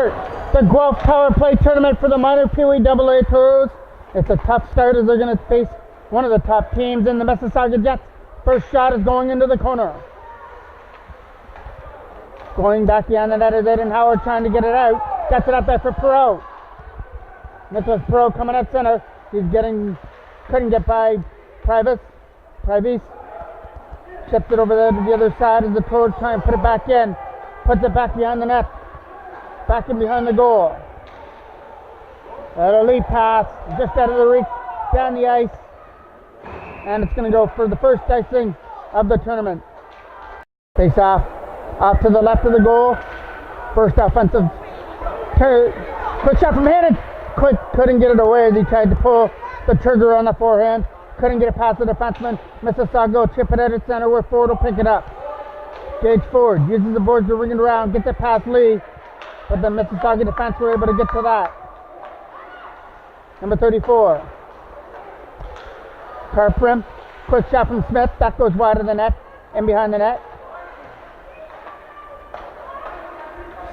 start the Guelph Power Play Tournament for the minor Pee Wee AA Toros. It's a tough start as they're going to face one of the top teams in the Mississauga Jets. First shot is going into the corner. Going back behind the net is Aiden Howard trying to get it out. Gets it up there for Perot. Nicholas Perot coming at center. Couldn't get by Privis. Chips it over there to the other side as the Toros try and put it back in. Puts it back behind the net. Back in behind the goal. A lead pass just out of the reach down the ice. And it's going to go for the first icing of the tournament. Face off to the left of the goal. First offensive quick shot from Hannon. Couldn't get it away as he tried to pull the trigger on the forehand. Couldn't get it past the defenseman. Mississauga chip it at its center where Ford will pick it up. Gage Ford uses the boards to ring it around, gets it past Lee. But the Mississauga defense were able to get to that. Number 34. Carprim. Quick shot from Smith. That goes wide of the net. In behind the net.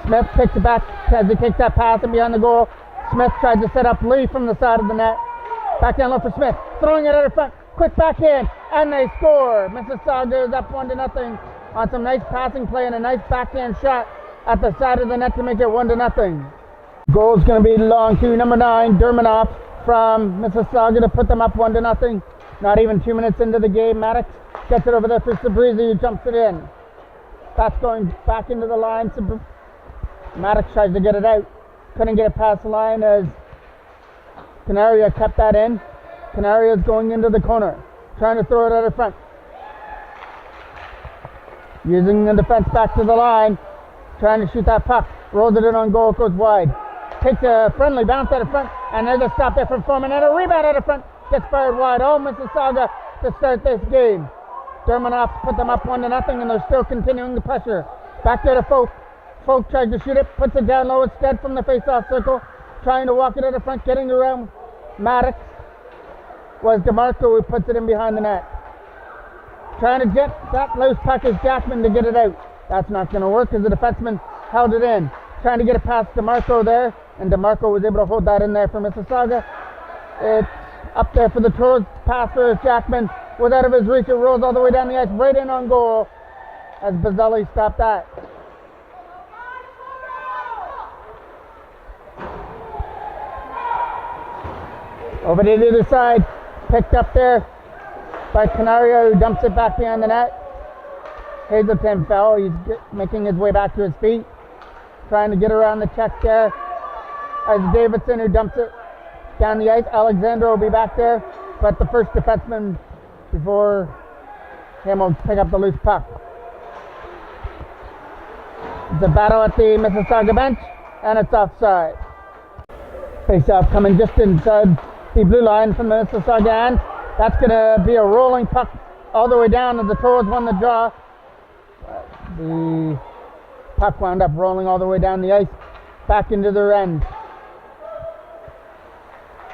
Smith picks it back as he takes that pass in behind the goal. Smith tries to set up Lee from the side of the net. Back down low for Smith. Throwing it at her front. Quick backhand. And they score. Mississauga is up 1-0 on some nice passing play and a nice backhand shot at the side of the net to make it 1-0. Goal's going to be long to number 9, Dermanoff from Mississauga to put them up 1-0. Not even 2 minutes into the game. Maddox gets it over there for Sabrizi, who jumps it in. That's going back into the line. Maddox tries to get it out. Couldn't get it past the line as Canaria kept that in. Canaria is going into the corner, trying to throw it at her front. Using the defense back to the line, trying to shoot that puck. Rolls it in on goal, goes wide. Takes a friendly bounce at the front, and there's a stop there from Foreman, and a rebound at the front. Gets fired wide. Oh, Mississauga to start this game. Dermanoff put them up 1-0, and they're still continuing the pressure. Back there to Folk. Folk tries to shoot it, puts it down low instead from the face-off circle. Trying to walk it at the front, getting around Maddox. Was DeMarco who puts it in behind the net. Trying to get that loose puck is Jackman to get it out. That's not going to work because the defenseman held it in. Trying to get it past DeMarco there, and DeMarco was able to hold that in there for Mississauga. It's up there for the Toros. Pass for Jackman was out of his reach. It rolls all the way down the ice, right in on goal as Bazzelli stopped that. Over to the other side, picked up there by Canario, who dumps it back behind the net. Hazelton fell. He's making his way back to his feet, trying to get around the check there. As Davidson, who dumps it down the ice. Alexander will be back there, but the first defenseman before him will pick up the loose puck. It's a battle at the Mississauga bench, and it's offside. Face-off coming just inside the blue line from the Mississauga end. That's going to be a rolling puck all the way down as the Toros won the draw. The puck wound up rolling all the way down the ice, back into their end.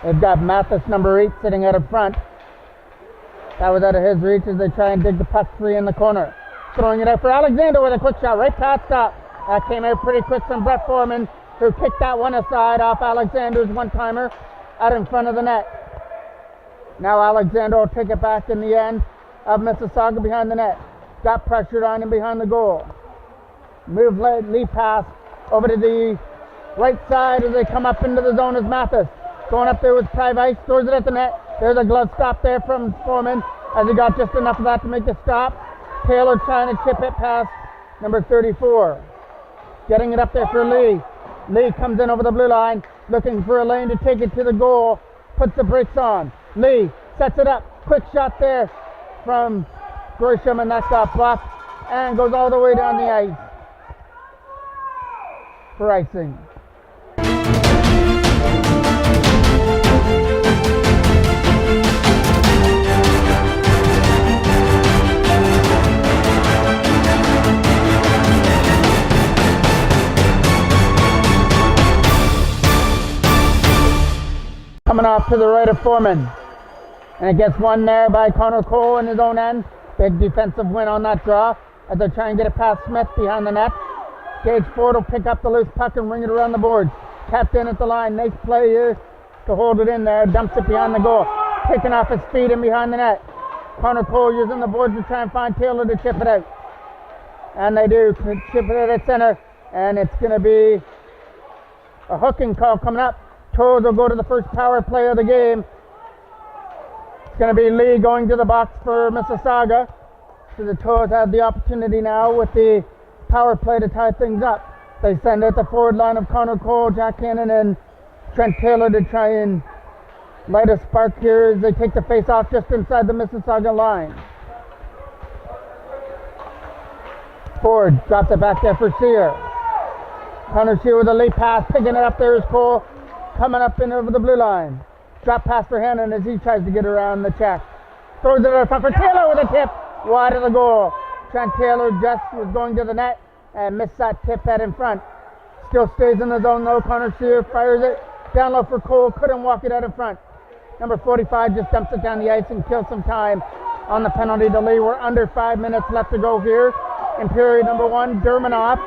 They've got Mathis, number 8, sitting out in front. That was out of his reach as they try and dig the puck free in the corner. Throwing it out for Alexander with a quick shot right past stop. That came out pretty quick from Brett Foreman, who kicked that one aside off Alexander's one-timer out in front of the net. Now Alexander will take it back in the end of Mississauga behind the net. Got pressured on him behind the goal. Move lead pass over to the right side as they come up into the zone as Mathis. Going up there with Price, throws it at the net. There's a glove stop there from Foreman as he got just enough of that to make the stop. Taylor trying to chip it past number 34. Getting it up there for Lee. Lee comes in over the blue line, looking for a lane to take it to the goal. Puts the brakes on. Lee sets it up. Quick shot there from Grisham, and that got blocked and goes all the way down the ice for icing. Coming off to the right of Foreman. And it gets one there by Connor Cole in his own end. Big defensive win on that draw as they try and get it past Smith behind the net. Gage Ford will pick up the loose puck and ring it around the boards. Tapped in at the line. Nice play here to hold it in there. Dumps it behind the goal. Taking off his feet in behind the net. Connor Cole using the boards to try and find Taylor to chip it out. And they do. Chip it out at center. And it's going to be a hooking call coming up. Toros will go to the first power play of the game. It's going to be Lee going to the box for Mississauga. So the Toros have the opportunity now with the power play to tie things up. They send out the forward line of Connor Cole, Jack Hannon, and Trent Taylor to try and light a spark here as they take the face off just inside the Mississauga line. Ford drops it back there for Sear. Connor Sear with a late pass, picking it up there is Cole, coming up in over the blue line. Drop pass for Hannon as he tries to get around the check. Throws it out for Taylor with a tip, wide of the goal. Trent Taylor just was going to the net and missed that tip head in front. Still stays in the zone though. Connor Sear fires it down low for Cole, couldn't walk it out in front. Number 45 just dumps it down the ice and kills some time on the penalty to Lee. We're under 5 minutes left to go here in period number 1. Dermanoff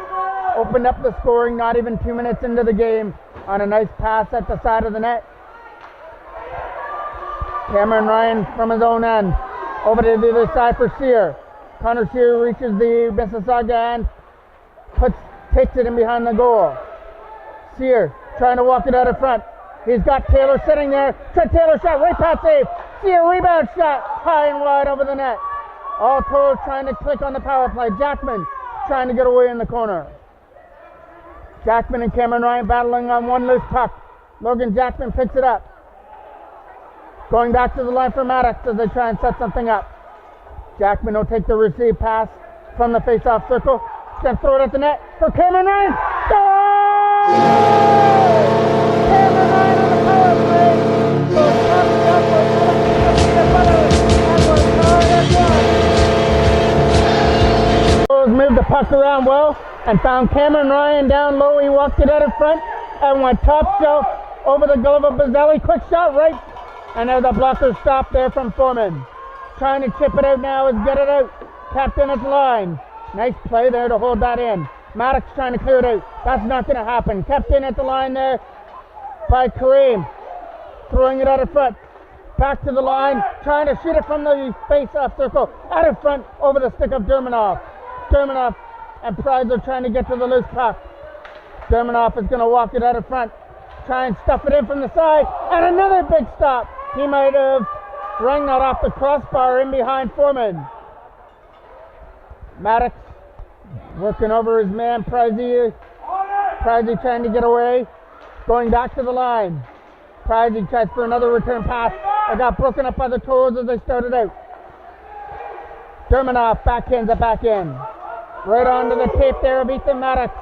opened up the scoring not even 2 minutes into the game on a nice pass at the side of the net. Cameron Ryan from his own end over to the other side for Sear. Connor Sear reaches the Mississauga end, takes it in behind the goal. Sear trying to walk it out in front. He's got Taylor sitting there. Trent Taylor shot, right pass save. Sear rebound shot, high and wide over the net. All Toros trying to click on the power play. Jackman trying to get away in the corner. Jackman and Cameron Ryan battling on one loose puck. Logan Jackman picks it up. Going back to the line for Maddox as they try and set something up. Jackman will take the receive pass from the face-off circle. Then throw it at the net for Cameron Ryan. Score! Cameron Ryan on the power play. Goes up and up for Toros moved the puck around well and found Cameron Ryan down low. He walked it out in front and went top shelf over the glove of Bazzelli. Quick shot right. And now the blocker stopped there from Foreman. Trying to chip it out now is get it out. Tapped in at the line. Nice play there to hold that in. Maddox trying to clear it out. That's not going to happen. Kept in at the line there by Kareem. Throwing it out of front. Back to the line. Trying to shoot it from the face-off circle. Out of front over the stick of Dermanoff. Dermanoff and Price are trying to get to the loose puck. Dermanoff is going to walk it out of front. Try and stuff it in from the side. And another big stop. He might have rung that off the crossbar in behind Foreman. Maddox working over his man, Pricey trying to get away. Going back to the line. Pricey tries for another return pass. It got broken up by the Toros as they started out. Dermanoff backhands it back in. Right onto the tape there of Ethan Maddox.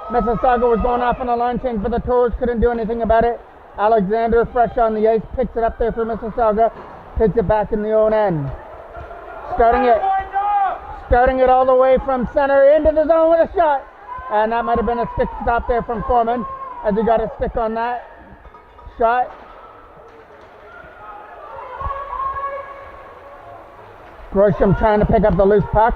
Mississauga was going off on a line change, but the Toros couldn't do anything about it. Alexander, fresh on the ice, picks it up there for Mississauga. Takes it back in the own end. Starting it all the way from center into the zone with a shot. And that might have been a stick stop there from Foreman as he got a stick on that shot. Grisham trying to pick up the loose puck.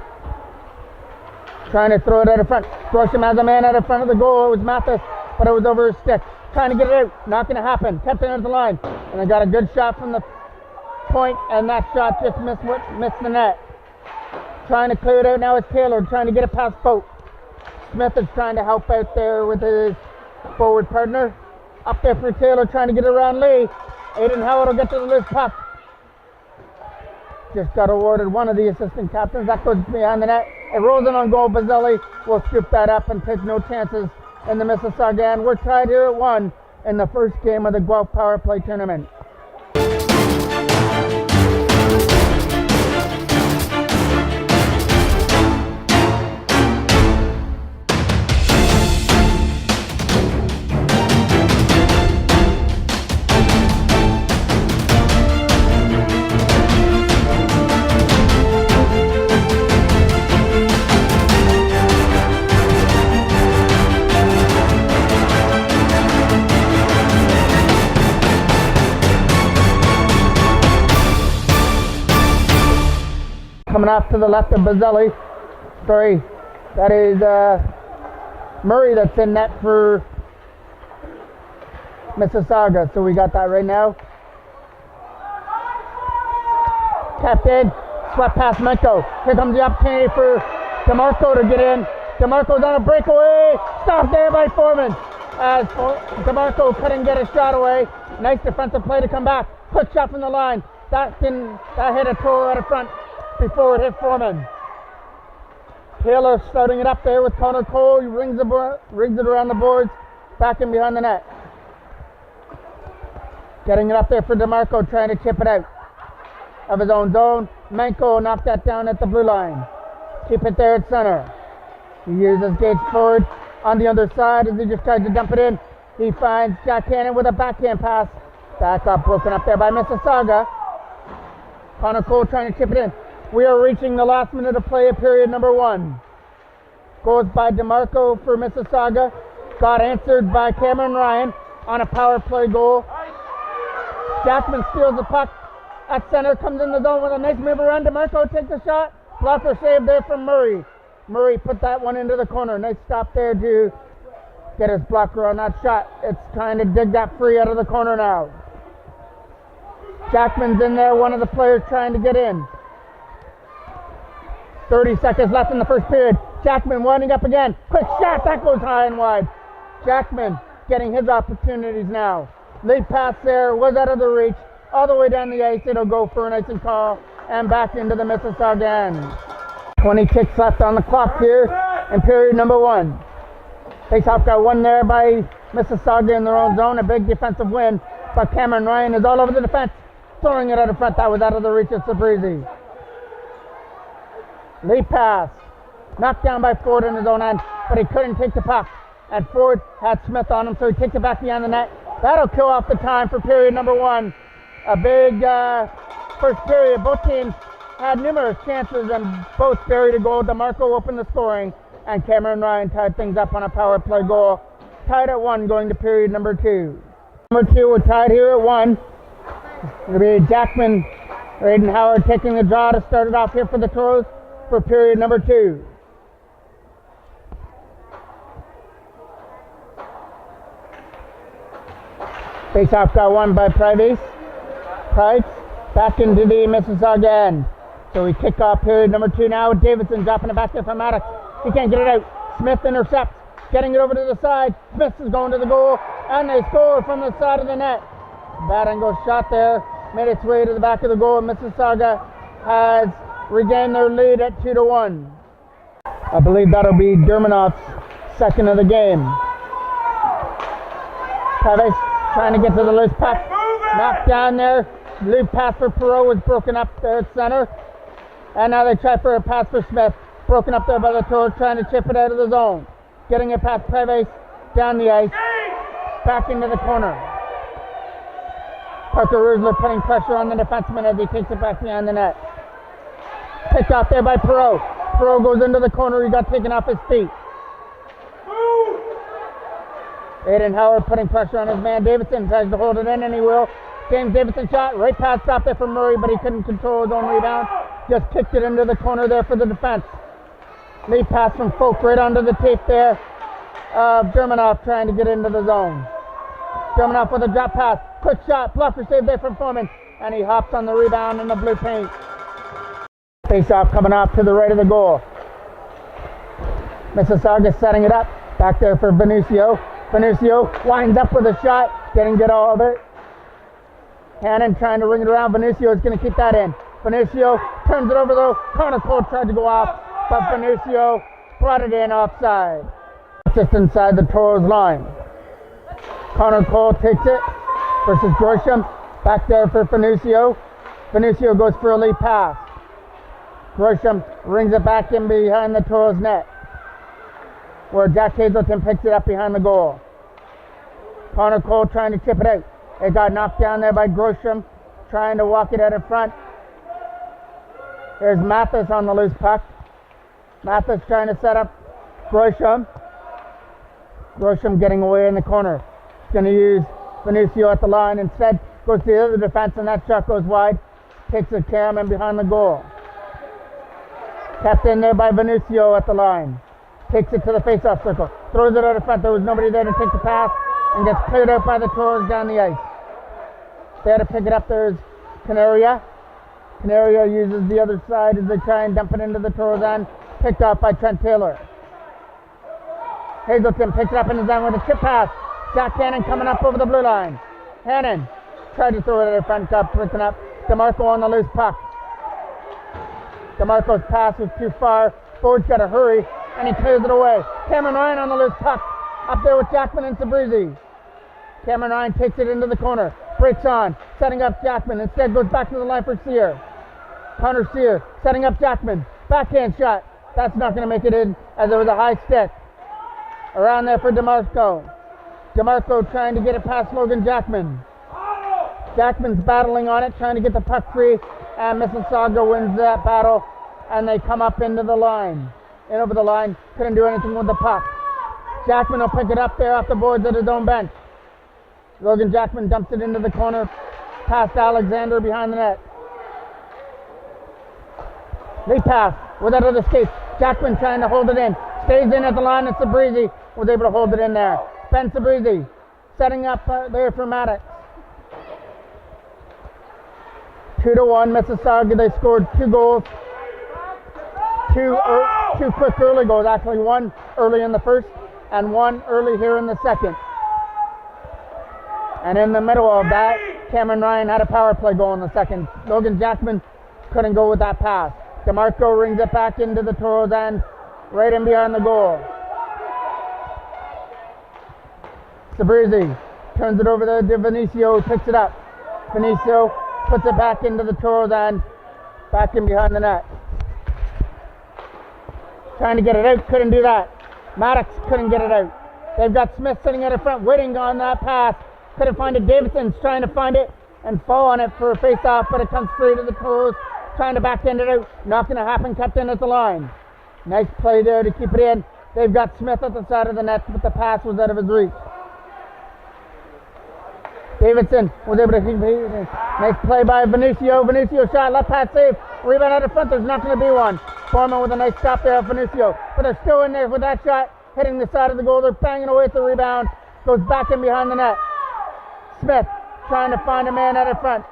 Trying to throw it out of front. Grisham has a man out of front of the goal. It was Mathis, but it was over his stick. Trying to get it out. Not going to happen. Kept it at the line. And they got a good shot from the point, and that shot just missed the net. Trying to clear it out now is Taylor, trying to get it past Boat. Smith is trying to help out there with his forward partner. Up there for Taylor, trying to get around Lee. Aiden Howard will get to the loose puck. Just got awarded one of the assistant captains. That goes behind the net. It rolls in on goal. Bazzelli will scoop that up and take no chances in the Mississauga. And we're tied here at 1 in the first game of the Guelph Power Play Tournament. Coming off to the left of Bazzelli. Sorry, that is Murray that's in net for Mississauga. So we got that right now. Tapped in, swept past Menko. Here comes the opportunity for DeMarco to get in. DeMarco's on a breakaway. Stopped there by Foreman. As DeMarco couldn't get a shot away. Nice defensive play to come back. Quick shot from the line. That hit a Toro out of front before it hit Foreman. Taylor starting it up there with Connor Cole. He rings it around the boards. Back in behind the net. Getting it up there for DeMarco, trying to chip it out of his own zone. Menko knocked that down at the blue line. Keep it there at center. He uses Gage forward on the other side as he just tries to dump it in. He finds Jack Cannon with a backhand pass. That got broken up there by Mississauga. Connor Cole trying to chip it in. We are reaching the last minute of play of period number 1. Goes by DeMarco for Mississauga. Got answered by Cameron Ryan on a power play goal. Jackman steals the puck at center, comes in the zone with a nice move around. DeMarco takes a shot. Blocker save there from Murray. Murray put that one into the corner. Nice stop there to get his blocker on that shot. It's trying to dig that free out of the corner now. Jackman's in there, one of the players trying to get in. 30 seconds left in the first period. Jackman winding up again. Quick shot, that goes high and wide. Jackman getting his opportunities now. Late pass there, was out of the reach. All the way down the ice, it'll go for an icing call and back into the Mississauga end. 20 ticks left on the clock here in period number 1. Faceoff got won there by Mississauga in their own zone. A big defensive win, but Cameron Ryan is all over the defense, throwing it out of front. That was out of the reach of Sabrizi. Late pass, knocked down by Ford in his own end, but he couldn't take the puck. And Ford had Smith on him, so he takes it back behind the net. That'll kill off the time for period number 1. A big first period. Both teams had numerous chances and both buried a goal. DeMarco opened the scoring, and Cameron Ryan tied things up on a power play goal. Tied at 1 going to period number 2. Number 2, we're tied here at 1. It'll be Jackman, Raiden Howard taking the draw to start it off here for the Toros for period number 2. Faceoff got won by Price. Back into the Mississauga end. So we kick off period number 2 now. Davidson dropping it back there for Maddox. He can't get it out. Smith intercepts. Getting it over to the side. Smith is going to the goal. And they score from the side of the net. Bad angle shot there. Made its way to the back of the goal. Mississauga has regained their lead at 2-1. I believe that'll be Dermanoff's second of the game. Travis trying to get to the loose puck. Knocked down there. Loop pass for Perot was broken up there at center. And now they try for a pass for Smith. Broken up there by the Toros, trying to chip it out of the zone. Getting it past Price, down the ice. Back into the corner. Parker Rusler putting pressure on the defenseman as he takes it back behind the net. Picked off there by Perot. Perot goes into the corner. He got taken off his feet. Aiden Howard putting pressure on his man. Davidson tries to hold it in, and he will. James Davidson shot right past stop there from Murray, but he couldn't control his own rebound. Just kicked it into the corner there for the defense. Lead pass from Folk right onto the tape there of Dermanoff trying to get into the zone. Dermanoff with a drop pass. Quick shot. Blocker save there from Foreman. And he hops on the rebound in the blue paint. Face-off coming off to the right of the goal. Mississauga setting it up. Back there for Venucio. Venucio winds up with a shot. Didn't get all of it. Hannon trying to ring it around. Venucio is going to keep that in. Venucio turns it over though. Connor Cole tried to go off, but Venucio brought it in offside. Just inside the Toros line. Connor Cole takes it versus Grisham. Back there for Venucio. Venucio goes for a lead pass. Grisham rings it back in behind the Toros net, where Jack Hazelton picks it up behind the goal. Connor Cole trying to chip it out. It got knocked down there by Grisham, trying to walk it out in front. There's Mathis on the loose puck. Mathis trying to set up Grisham. Grisham getting away in the corner. He's going to use Venucio at the line. Instead, goes to the other defense, and that shot goes wide. Takes a cam in behind the goal. Kept in there by Venucio at the line. takes it to the face-off circle, throws it out of front. There was nobody there to take the pass and gets cleared out by the Toros down the ice. There to pick it up, there's Canaria. Canaria uses the other side as they try and dump it into the Toros end. Picked up by Trent Taylor. Hazelton picks it up in his end with a chip pass. Jack Hannon coming up over the blue line. Hannon tried to throw it at the front, got picking up. DeMarco on the loose puck. DeMarco's pass was too far. Ford's got to hurry, and he clears it away. Cameron Ryan on the loose puck. Up there with Jackman and Sabrizi. Cameron Ryan takes it into the corner. Breaks on, setting up Jackman. Instead goes back to the line for Sear. Connor Sear setting up Jackman. Backhand shot. That's not going to make it in as there was a high stick. Around there for DeMarco. DeMarco trying to get it past Logan Jackman. Jackman's battling on it, trying to get the puck free. And Mississauga wins that battle. And they come up into the line. In over the line. Couldn't do anything with the puck. Jackman will pick it up there off the boards at his own bench. Logan Jackman dumps it into the corner, past Alexander behind the net. Lead pass without it escapes. Jackman trying to hold it in. Stays in at the line, and Sabrizi was able to hold it in there. Ben Sabrizi setting up there for Maddox. 2-1 Mississauga. They scored 2 goals. Two quick early goals, actually one early in the first and one early here in the second. And in the middle of that, Cameron Ryan had a power play goal in the second. Logan Jackman couldn't go with that pass. DeMarco rings it back into the Toros end, right in behind the goal. Sabrizi turns it over to Vinicio, picks it up. Vinicio puts it back into the Toros end, back in behind the net. Trying to get it out, couldn't do that. Maddox couldn't get it out. They've got Smith sitting at the front, waiting on that pass. Couldn't find it. Davidson's trying to find it and fall on it for a face-off, but it comes free to the Toros. Trying to back-end it out. Not going to happen. Kept in at the line. Nice play there to keep it in. They've got Smith at the side of the net, but the pass was out of his reach. Davidson was able to keep it. Nice play by Vinicio. Vinicio shot. Left pass save. Rebound out of front. There's not going to be one. Foreman with a nice stop there of Vinicio. But they're still in there with that shot. Hitting the side of the goal. They're banging away at the rebound. Goes back in behind the net. Smith trying to find a man out of front.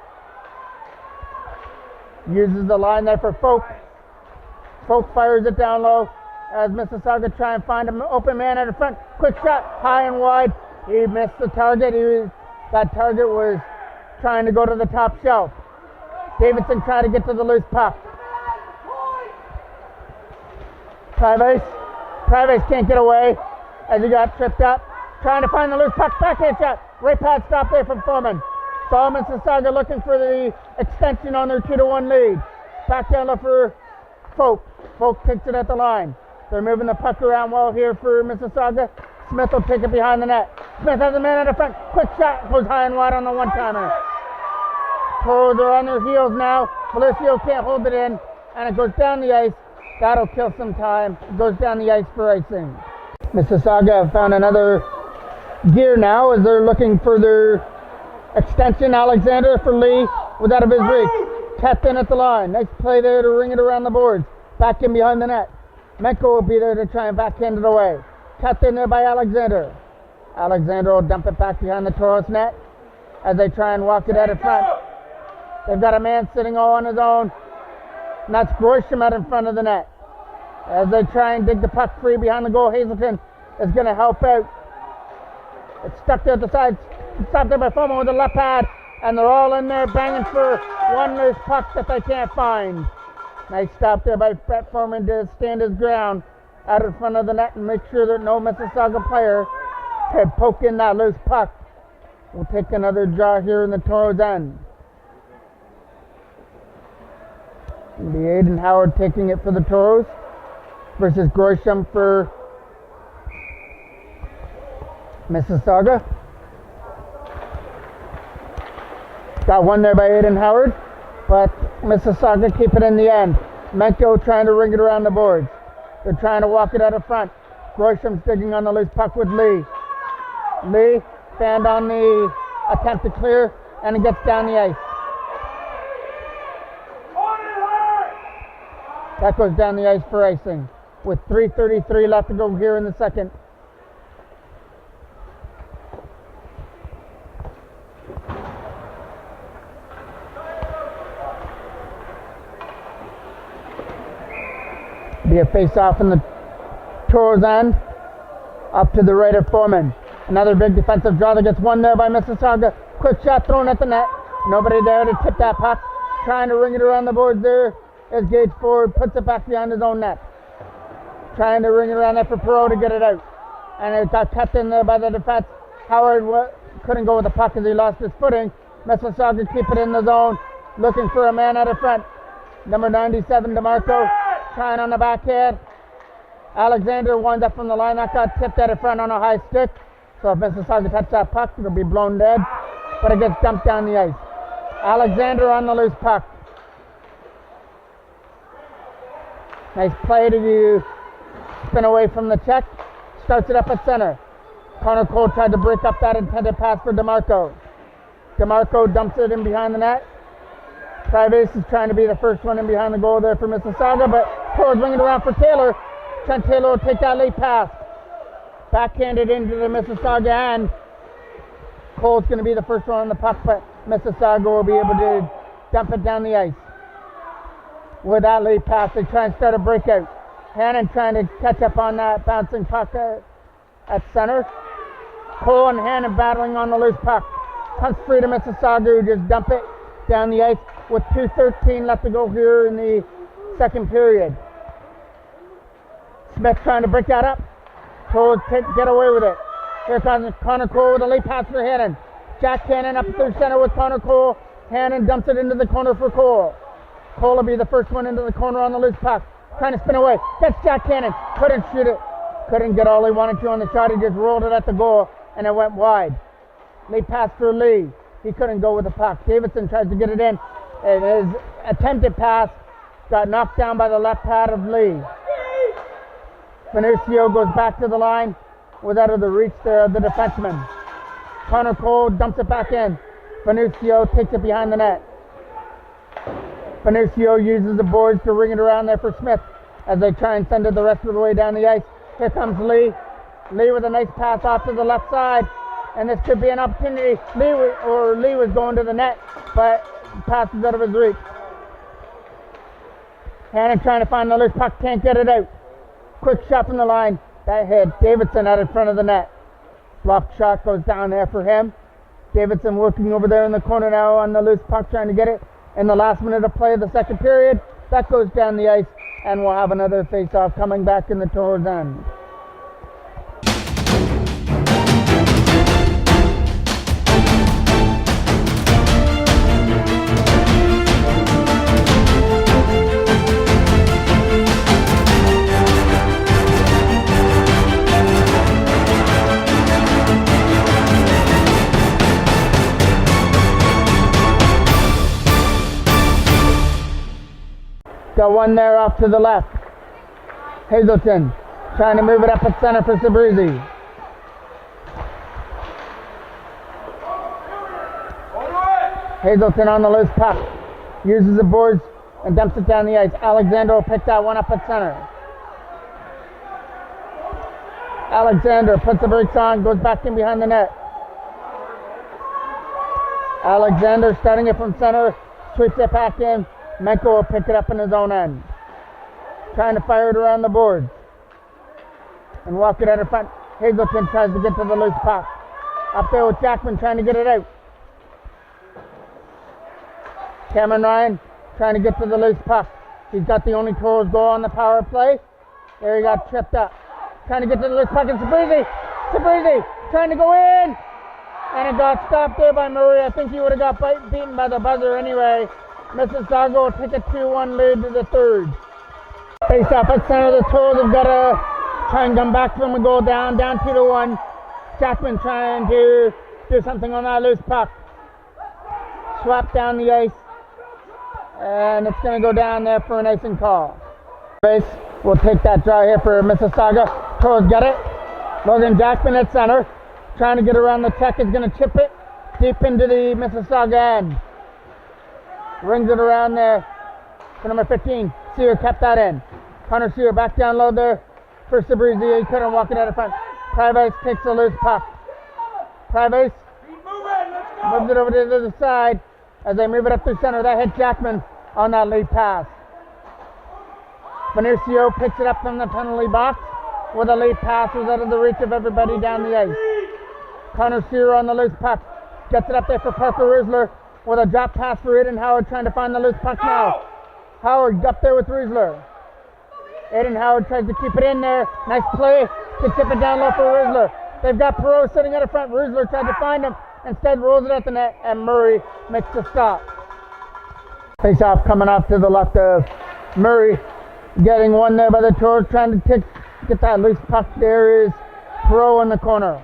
Uses the line there for Folk. Folk fires it down low as Mississauga try and find an open man out of front. Quick shot, high and wide. He missed the target. That target was trying to go to the top shelf. Davidson trying to get to the loose puck. Privace can't get away as he got tripped up. Trying to find the loose puck. Backhand shot. Right pad stop there from Foreman. Saw Mississauga looking for the extension on their 2-1 lead. Back down for Folk. Folk takes it at the line. They're moving the puck around well here for Mississauga. Smith will take it behind the net. Smith has a man at the front. Quick shot. Goes high and wide on the one-timer. Toros are on their heels now. Felicio can't hold it in. And it goes down the ice. That'll kill some time. It goes down the ice for icing. Mississauga have found another gear now as they're looking for their extension. Alexander for Lee was out of his reach. Tapped in at the line. Nice play there to ring it around the boards. Back in behind the net. Menko will be there to try and backhand it away. Tapped in there by Alexander. Alexander will dump it back behind the Toros net as they try and walk it out in front. They've got a man sitting all on his own. And that's Grisham out in front of the net. As they try and dig the puck free behind the goal, Hazelton is going to help out. It's stuck there at the side. Stopped there by Foreman with the left pad. And they're all in there banging for one loose puck that they can't find. Nice stop there by Brett Foreman to stand his ground out in front of the net and make sure that no Mississauga player can poke in that loose puck. We'll take another draw here in the Toros end. It'll be Aiden Howard taking it for the Toros versus Grisham for Mississauga. Got one there by Aiden Howard, but Mississauga keep it in the end. Menko trying to ring it around the boards. They're trying to walk it out of front. Groisham's digging on the loose puck with Lee. Lee fanned on the attempt to clear, and it gets down the ice. That goes down the ice for icing. with 3:33 left to go here in the second. Be a face-off in the Toros end, up to the right of Foreman. Another big defensive draw that gets won there by Mississauga. Quick shot thrown at the net. Nobody there to tip that puck. Trying to ring it around the boards there as Gage Ford puts it back behind his own net. Trying to ring it around there for Perot to get it out. And it got kept in there by the defense. Howard couldn't go with the puck as he lost his footing. Mississauga keep it in the zone, looking for a man out of front. Number 97, DeMarco, trying on the backhand. Alexander winds up from the line. That got tipped out of front on a high stick. So if Mississauga touches that puck, it'll be blown dead. But it gets dumped down the ice. Alexander on the loose puck. Nice play to spin away from the check. Starts it up at center. Connor Cole tried to break up that intended pass for DeMarco. DeMarco dumps it in behind the net. Privace is trying to be the first one in behind the goal there for Mississauga, but Cole's bringing it around for Taylor. Trent Taylor will take that late pass. Backhanded into the Mississauga end. Cole's going to be the first one on the puck, but Mississauga will be able to dump it down the ice. With that late pass, they try and start a breakout. Hannon trying to catch up on that bouncing puck at center. Cole and Hannon battling on the loose puck. Comes free to Mississauga, who just dump it down the ice with 2:13 left to go here in the second period. Smith trying to break that up. Cole get away with it. Here comes Connor Cole with a late pass for Hannon. Jack Cannon up through center with Connor Cole. Hannon dumps it into the corner for Cole. Cole will be the first one into the corner on the loose puck. Trying to spin away. Gets Jack Cannon. Couldn't shoot it. Couldn't get all he wanted to on the shot. He just rolled it at the goal and it went wide. Late pass for Lee. He couldn't go with the puck. Davidson tries to get it in. And his attempted pass got knocked down by the left pad of Lee. Venucio goes back to the line with out of the reach there of the defenseman. Connor Cole dumps it back in. Venucio takes it behind the net. Venucio uses the boards to ring it around there for Smith as they try and send it the rest of the way down the ice. Here comes Lee. Lee with a nice pass off to the left side. And this could be an opportunity. Lee was going to the net, but pass is out of his reach. Hannon trying to find the loose puck, can't get it out. Quick shot from the line. That hit Davidson out in front of the net. Block shot goes down there for him. Davidson working over there in the corner now on the loose puck, trying to get it. In the last minute of play of the second period, that goes down the ice, and we'll have another face-off coming back in the Toros end. Got one there off to the left. Hazelton trying to move it up at center for Sabrizi. Hazelton on the loose puck. Uses the boards and dumps it down the ice. Alexander will pick that one up at center. Alexander puts the brakes on, goes back in behind the net. Alexander starting it from center, sweeps it back in. Menko will pick it up in his own end. Trying to fire it around the boards. And walk it out in front. Hazelton tries to get to the loose puck. Up there with Jackman trying to get it out. Cameron Ryan trying to get to the loose puck. He's got the only Toros goal on the power play. There he got tripped up. Trying to get to the loose puck. And Sabrizi trying to go in. And it got stopped there by Murray. I think he would have got beaten by the buzzer anyway. Mississauga will take a 2-1 lead to the third. Face off at center. The Toros have got to try and come back from a goal down 2-1. Jackman trying to do something on that loose puck. Swap down the ice. And it's going to go down there for an icing call. Base will take that draw here for Mississauga. Toros get it. Logan Jackman at center. Trying to get around the check. Is going to chip it deep into the Mississauga end. Rings it around there for number 15. Sear kept that in. Connor Shear back down low there for Sabrizi. He couldn't walk it out of front. Privace takes the loose puck. Privace moves it over to the other side as they move it up through center. That hit Jackman on that lead pass. Benicio picks it up from the penalty box with a lead pass. Was out of the reach of everybody down the ice. Connor Shearer on the loose puck. Gets it up there for Parker Riesler with a drop pass for Aiden Howard trying to find the loose puck now. Howard up there with Riesler. Aiden Howard tries to keep it in there. Nice play to tip it down low for Riesler. They've got Perot sitting at the front. Riesler tried to find him. Instead rolls it at the net and Murray makes the stop. Face off coming off to the left of Murray. Getting one there by the Toros, trying to get that loose puck. There is Perot in the corner.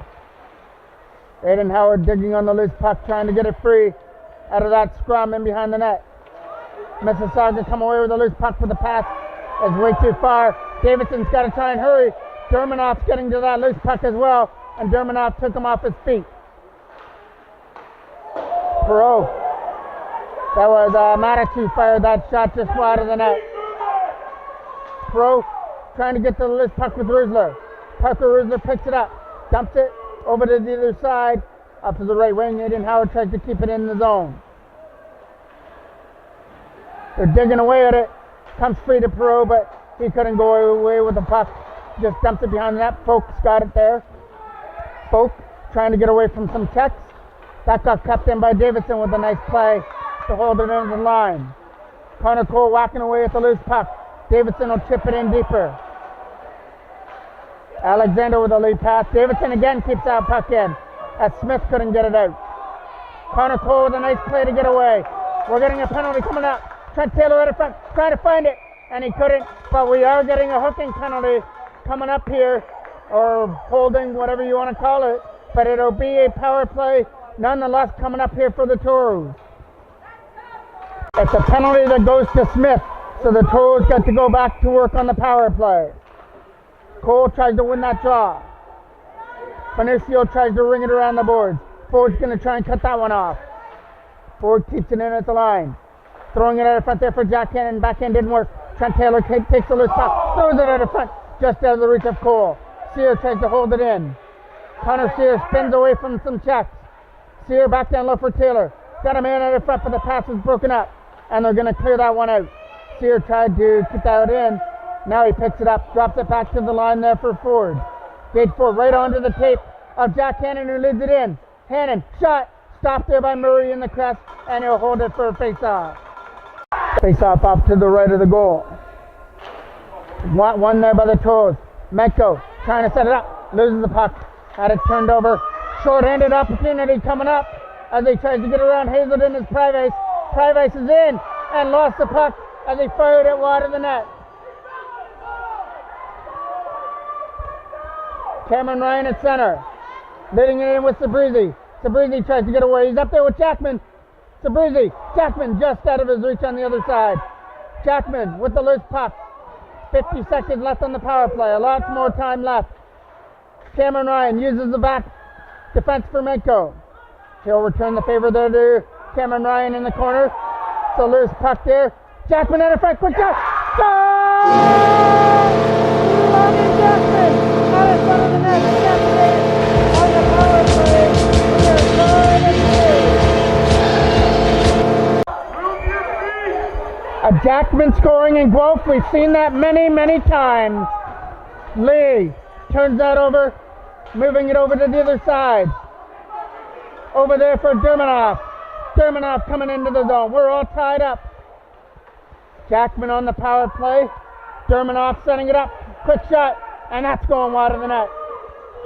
Aiden Howard digging on the loose puck, trying to get it free out of that scrum in behind the net. Mississauga come away with the loose puck, but the pass is way too far. Davidson's got to try and hurry. Dermanoff's getting to that loose puck as well, and Dermanoff took him off his feet. Perot. That was Matichu fired that shot just wide of the net. Perot trying to get to the loose puck with Riesler. Parker Riesler picks it up, dumps it over to the other side, up to the right wing. Aiden Howard tries to keep it in the zone. They're digging away at it. Comes free to Perot, but he couldn't go away with the puck. Just dumps it behind the net. Folks got it there. Folk trying to get away from some checks. That got kept in by Davidson with a nice play to hold it into the line. Connor Cole whacking away at the loose puck. Davidson will chip it in deeper. Alexander with a lead pass. Davidson again keeps that puck in as Smith couldn't get it out. Connor Cole with a nice play to get away. We're getting a penalty coming up. Trent Taylor at the front trying to find it, and he couldn't, but we are getting a hooking penalty coming up here, or holding, whatever you want to call it, but it'll be a power play nonetheless coming up here for the Toros. It's a penalty that goes to Smith, so the Toros got to go back to work on the power play. Cole tries to win that draw. Benicio tries to ring it around the boards. Ford's going to try and cut that one off. Ford keeps it in at the line. Throwing it out of front there for Jack Cannon. Backhand didn't work. Trent Taylor takes the loose puck. Throws it out of front. Just out of the reach of Cole. Sear tries to hold it in. Connor Sear spins away from some checks. Sear back down low for Taylor. Got a man out of front, but the pass was broken up. And they're going to clear that one out. Sear tried to keep that in. Now he picks it up. Drops it back to the line there for Ford. Gage Ford right onto the tape of Jack Hannon, who leads it in. Hannon, shot. Stopped there by Murray in the crest. And he'll hold it for a face-off. Face-off off to the right of the goal. One there by the Toros. Menko trying to set it up. Loses the puck. Had it turned over. Short-handed opportunity coming up as he tries to get around Hazelden as Privace. Privace is in and lost the puck as he fired it wide of the net. Cameron Ryan at center. Leading it in with Sabrizi. Sabrizi tries to get away. He's up there with Jackman. Sabrizi. Jackman just out of his reach on the other side. Jackman with the loose puck. 50 seconds left on the power play. A lot more time left. Cameron Ryan uses the back defense for Menko. He'll return the favor there to Cameron Ryan in the corner. So loose puck there. Jackman out of front. Quick shot. Score! Lonnie Jackman out in front of the net. Jackman on the power play. We are tied at 3. A Jackman scoring in Guelph. We've seen that many, many times. Lee turns that over, moving it over to the other side. Over there for Dermanoff. Dermanoff coming into the zone. We're all tied up. Jackman on the power play. Dermanoff setting it up. Quick shot. And that's going wide of the net.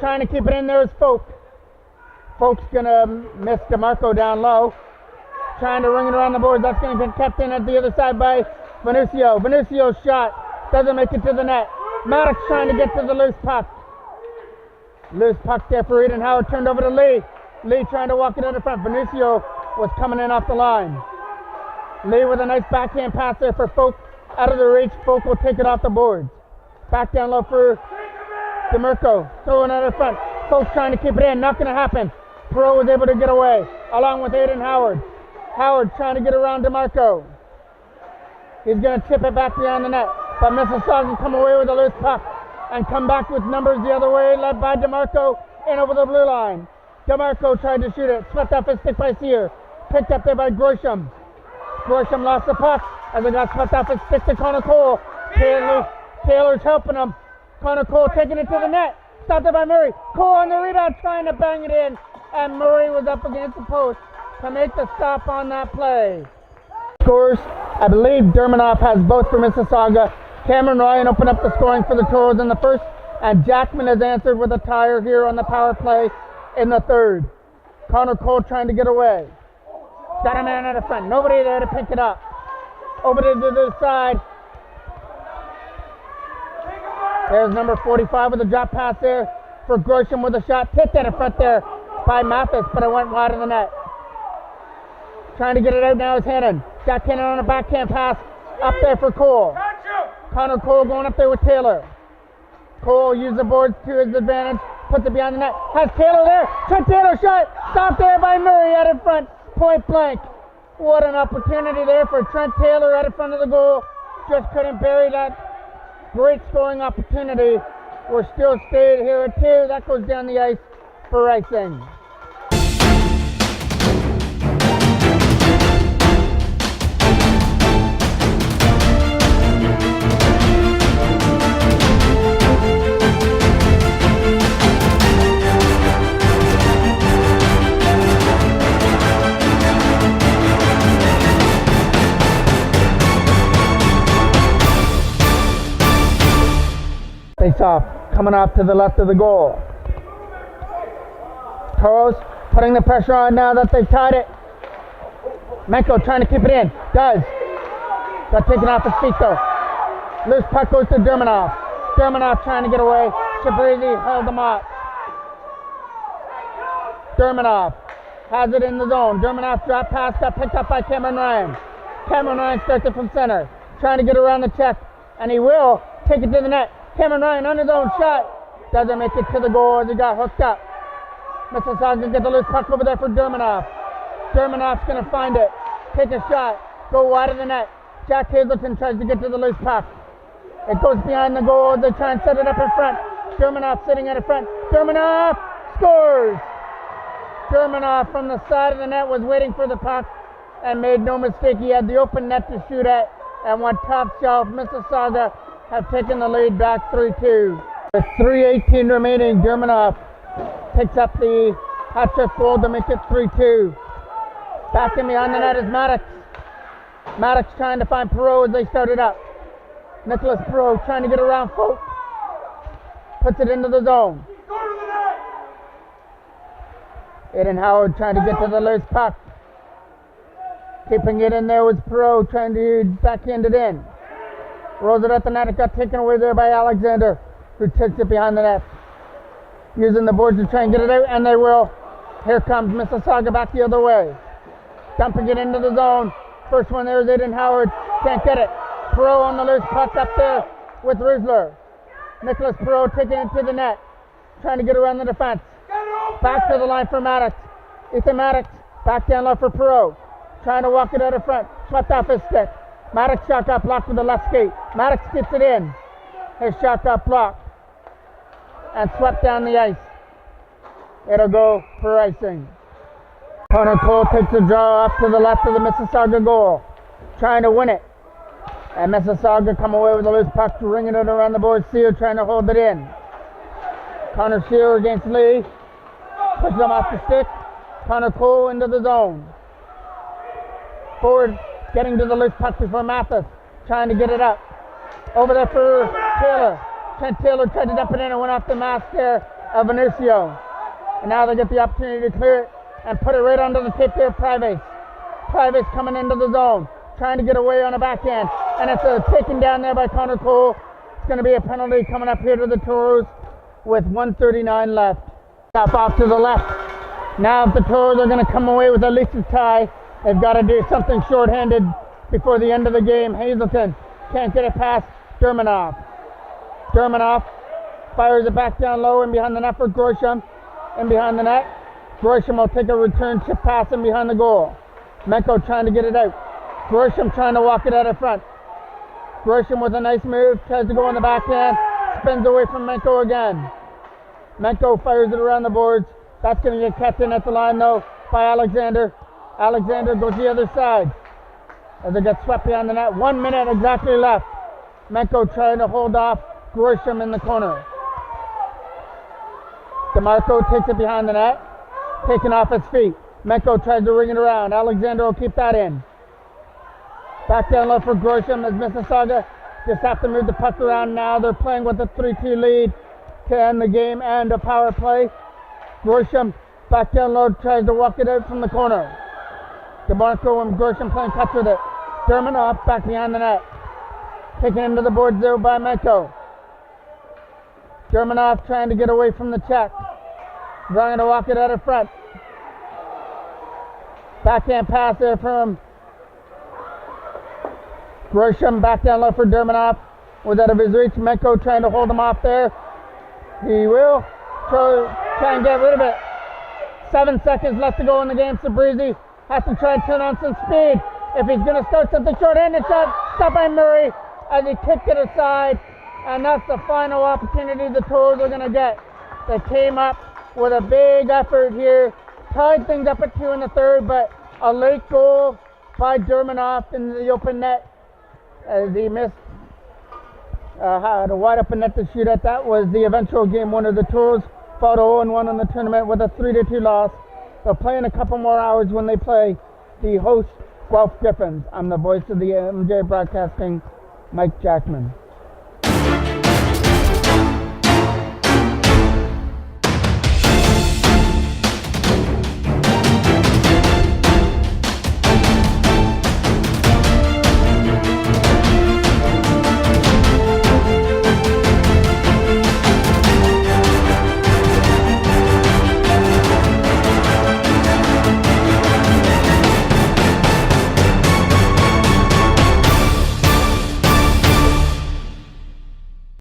Trying to keep it in there is Folk. Folk's going to miss DeMarco down low. Trying to ring it around the board. That's going to be kept in at the other side by Benicio. Benicio's shot doesn't make it to the net. Maddox trying to get to the loose puck. Loose puck there for Eden Howard. Turned over to Lee. Lee trying to walk it out in front. Benicio was coming in off the line. Lee with a nice backhand pass there for Folk. Out of the reach. Folk will take it off the boards. Back down low for DeMarco. Throwing it out in front. Folk trying to keep it in. Not going to happen. Perot was able to get away along with Aiden Howard. Howard trying to get around DeMarco. He's going to tip it back behind the net. but Mississauga come away with a loose puck and come back with numbers the other way, led by DeMarco in over the blue line. DeMarco tried to shoot it, swept off his stick by Sear, picked up there by Grisham. Grisham lost the puck as it got swept off his stick to Connor Cole. Taylor's helping him. Connor Cole taking it to the net. Stopped there by Murray. Cole on the rebound trying to bang it in, and Murray was up against the post to make the stop on that play. Scores, I believe Derminoff has both for Mississauga. Cameron Ryan opened up the scoring for the Toros in the first, and Jackman has answered with a tire here on the power play in the third. Connor Cole trying to get away. Got a man at the front. Nobody there to pick it up. Over to the side. There's number 45 with a drop pass there for Grisham with a shot. Tipped at the front there by Mathis, but it went wide of the net. Trying to get it out now is Hannon. Jack Hannon on a backhand pass up there for Cole. Connor Cole going up there with Taylor. Cole used the boards to his advantage. Puts it behind the net. Has Taylor there. Trent Taylor shot. Stopped there by Murray out in front. Point blank. What an opportunity there for Trent Taylor out in front of the goal. Just couldn't bury that great scoring opportunity. We're still staying here at 2. That goes down the ice for icing. Face off, coming off to the left of the goal. Toros putting the pressure on now that they've tied it. Menko trying to keep it in. Does. Got taken off his feet though. Loose puck goes to Derminoff. Derminoff trying to get away. Shabrizi held him up. Derminoff has it in the zone. Derminoff drop pass, got picked up by Cameron Ryan. Cameron Ryan starts it from center. Trying to get around the check, and he will take it to the net. Cameron Ryan on his own shot. Doesn't make it to the goal as he got hooked up. Mississauga get the loose puck over there for Derminoff. Derminoff's going to find it. Take a shot. Go wide of the net. Jack Hazelton tries to get to the loose puck. It goes behind the goal. They try and set it up in front. Derminoff sitting at the front. Derminoff scores. Derminoff from the side of the net was waiting for the puck and made no mistake. He had the open net to shoot at and went top shelf. Mississauga have taken the lead back 3-2. With 3:18 remaining, Derminoff picks up the hat-trick goal to make it 3-2. Back in behind the net is Maddox. Maddox trying to find Perot as they start it up. Nicholas Perot trying to get around Folk. Puts it into the zone. Aiden Howard trying to get to the loose puck. Keeping it in there was Perot trying to backhand it in. Rolls it at the net. It got taken away there by Alexander, who takes it behind the net. Using the boards to try and get it out, and they will. Here comes Mississauga back the other way. Dumping it into the zone. First one there is Aiden Howard. Can't get it. Perot on the loose puck up there with Rusler. Nicholas Perot taking it to the net. Trying to get around the defense. Back to the line for Maddox. Ethan Maddox. Back down low for Perot. Trying to walk it out of front. Swept off his stick. Maddox shot got blocked with the left skate. Maddox gets it in. His shot got blocked and swept down the ice. It'll go for icing. Connor Cole takes a draw up to the left of the Mississauga goal, trying to win it. And Mississauga come away with a loose puck, ringing it around the board. Sear trying to hold it in. Connor Sear against Lee. Pushes him off the stick. Connor Cole into the zone. Forward. Getting to the loose puck before Mathis, trying to get it up. Over there for Taylor. Trent Taylor tried to dump it in and went off the mask there of Venucio. And now they get the opportunity to clear it and put it right under the tip there, Privace. Privace coming into the zone, trying to get away on a backhand. And it's taken down there by Connor Cole. It's going to be a penalty coming up here to the Toros with 1:39 left. Stop off to the left. Now if the Toros are going to come away with at least a tie, they've got to do something shorthanded before the end of the game. Hazelton can't get it past Derminoff. Derminoff fires it back down low and behind the net for Grisham. In behind the net. Grisham will take a return chip pass in behind the goal. Menko trying to get it out. Grisham trying to walk it out in front. Gresham with a nice move, tries to go on the backhand, spins away from Menko again. Menko fires it around the boards. That's going to get kept in at the line though by Alexander. Alexander goes the other side as it gets swept behind the net. 1 minute exactly left. Menko trying to hold off Gresham in the corner. DeMarco takes it behind the net, taken off his feet. Menko tries to ring it around. Alexander will keep that in. Back down low for Gresham as Mississauga just have to move the puck around now. They're playing with a 3-2 lead to end the game and a power play. Gresham back down low, tries to walk it out from the corner. DeMarco and Gresham playing cuts with it. Dermanoff back behind the net. Taken into the boards there by Menko. Dermanoff trying to get away from the check. Trying to walk it out of front. Backhand pass there from Gresham. Back down low for Dermanoff. Was out of his reach. Menko trying to hold him off there. He will try and get rid of it. 7 seconds left to go in the game. Sabrizi has to try and turn on some speed if he's going to start something short-handed shot. Stopped by Murray as he kicked it aside. And that's the final opportunity the Toros are going to get. They came up with a big effort here. Tied things up at 2 in the third, but a late goal by Dermanoff in the open net as he missed had a wide open net to shoot at. That was the eventual game winner. The Toros fought 0-1 in the tournament with a 3-2 loss. They'll play in a couple more hours when they play the host Guelph Griffins. I'm the voice of the MJ Broadcasting, Mike Jackman.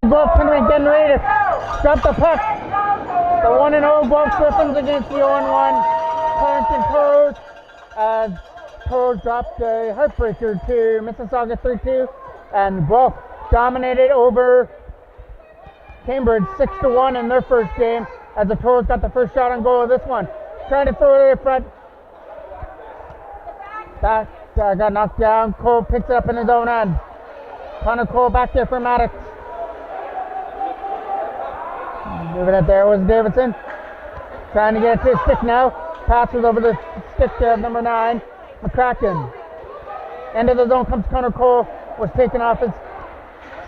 Guelph tournament getting ready to drop the puck. The 1-0 Guelph Griffins against the 0-1 Clarendon Toros. Toros dropped a heartbreaker to Mississauga 3-2, and Guelph dominated over Cambridge 6-1 in their first game as the Toros got the first shot on goal of this one. Trying to throw it in front. That got knocked down. Cole picks it up in his own end. Connor Cole back there for Maddox. Moving it there was Davidson. Trying to get it to his stick now. Passes over the stick of number 9, McCracken. Into the zone comes Connor Cole. Was taken off his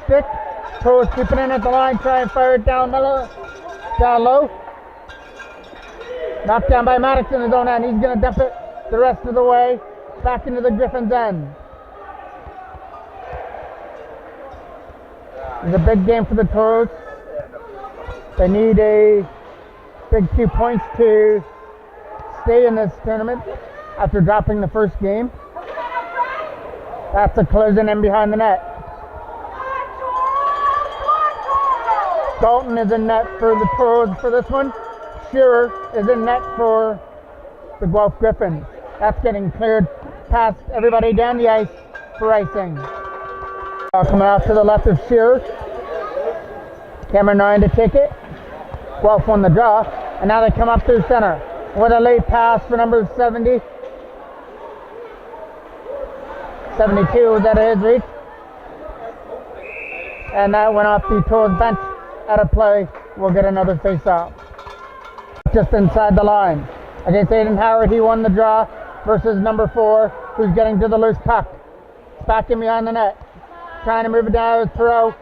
stick. Toros keeping in at the line. Try and fire it down low. Knocked down by Maddox in his own end. He's going to dump it the rest of the way back into the Griffins' end. It's a big game for the Toros. They need a big 2 points to stay in this tournament after dropping the first game. That's a collision in behind the net. Dalton is in net for the Toros for this one. Shearer is in net for the Guelph Griffins. That's getting cleared past everybody down the ice for icing. Coming out to the left of Shearer. Cameron Ryan to take it. Guelph won the draw, and now they come up through center with a late pass for number 70. 72 was out of his reach, and that went off the Toros bench out of play. We'll get another face-off just inside the line against Aiden Howard. He won the draw versus number 4, who's getting to the loose puck. It's back in behind the net, trying to move it down with Thoreau.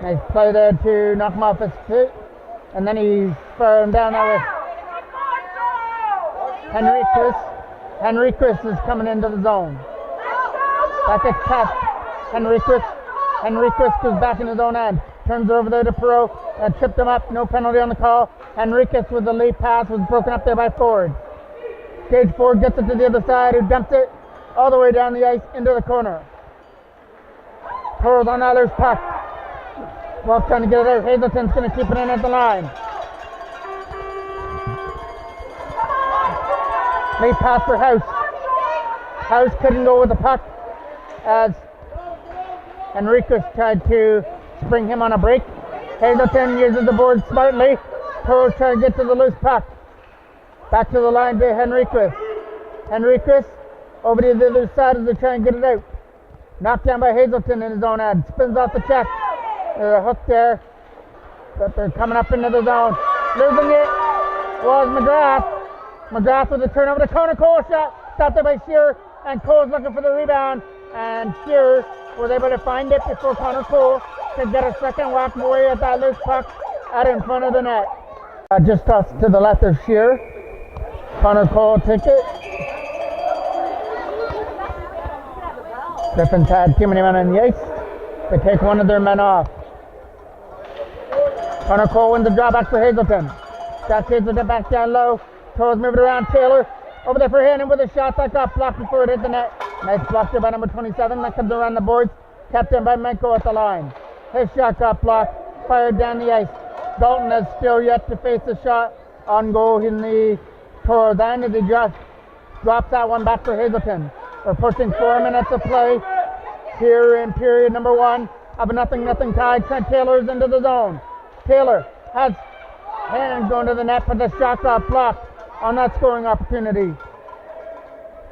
Nice play there to knock him off his feet. And then he fired him down there with Henriquez is coming into the zone. That gets past Henriquez goes back in his own end. Turns it over there to Perot and tripped him up. No penalty on the call. Henriquez with the late pass was broken up there by Ford. Gage Ford gets it to the other side, who dumps it all the way down the ice into the corner. Toros on that loose puck. Guelph trying to get it out. Hazelton's going to keep it in at the line. Late pass for House. House couldn't go with the puck as Enriquez tried to spring him on a break. Hazelton uses the board smartly. Toros try to get to the loose puck. Back to the line to Enriquez. Enriquez over to the other side as they try and get it out. Knocked down by Hazelton in his own end. Spins off the check. There's a hook there. But they're coming up into the zone. Losing it was McGrath. McGrath with a turnover to Connor Cole shot. Stopped there by Shearer. And Cole's looking for the rebound. And Shearer was able to find it before Connor Cole could get a second whack away at that loose puck out in front of the net. Just tossed to the left of Shearer. Connor Cole takes it. Griffin's had too many men on the ice. They take one of their men off. Connor Cole wins the draw back for Hazelton. Got Hazelton back down low. Toros moving around. Taylor over there for Hannon with a shot that got blocked before it hit the net. Nice block there by number 27. That comes around the boards. Kept in by Menko at the line. His shot got blocked. Fired down the ice. Dalton has still yet to face a shot on goal in the Toros end as he just drops that one back for Hazelton. We're pushing 4 minutes of play here in period number 1 of a 0-0 tie. Trent Taylor's into the zone. Taylor has Hannon going to the net, but the shot got blocked on that scoring opportunity.